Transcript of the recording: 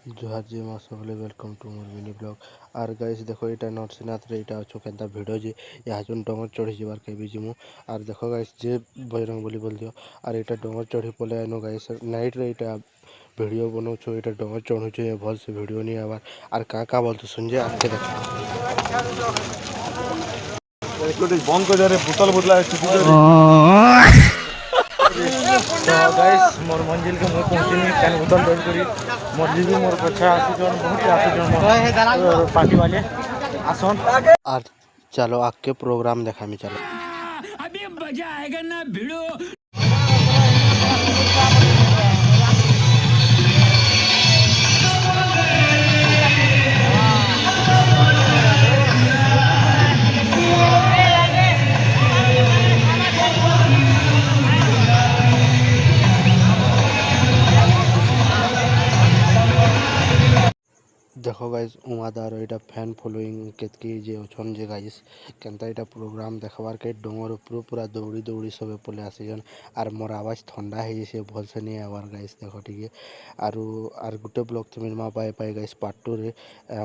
जोहार जी माँ सबले वेलकम टू मोर मिनी ब्लॉग। आर गाइस देखो यहाँ नरसिंहनाथ यहाँ अच्छो के भिड़ जे यहाँ जो डर चढ़ी जबार के जिमु। आर देखो गाइस जे बजरंग बोली बोल दियो। आर यहाँ डर चढ़ी पले आनो गाइस नाइट रे यहाँ वीडियो बनाऊ यहाँ डर चढ़ुचे भल से वीडियो नहीं आवार। आर का बोलते सुनजे आके देख बंद कर दे बोतल बोतला गाइस मोर मंजिल के मुझे पहुंचनी कैन बोतल बंद करी मोर जीवी मोर पछा आसी जन बहुत आसी जन पार्टी वाले आसन। आर चलो आके प्रोग्राम देखा मी चलो अभी मजा आएगा ना भिड़ो। देखो गाइस उमादार यहाँ फैन फॉलोइंग केतकी जे अच्छन जे गाइस केनता यहाँ प्रोग्राम देखबार के डोंगर ऊपर पूरा दौड़ी दौड़ी सब पले आसीजन। आर मोर आवाज ठंडा है जैसे भल से नहीं आवार गाइस देखो ठीक है। आर गुटे ब्लॉग तुम पाए गाइस पार्ट 2 रे।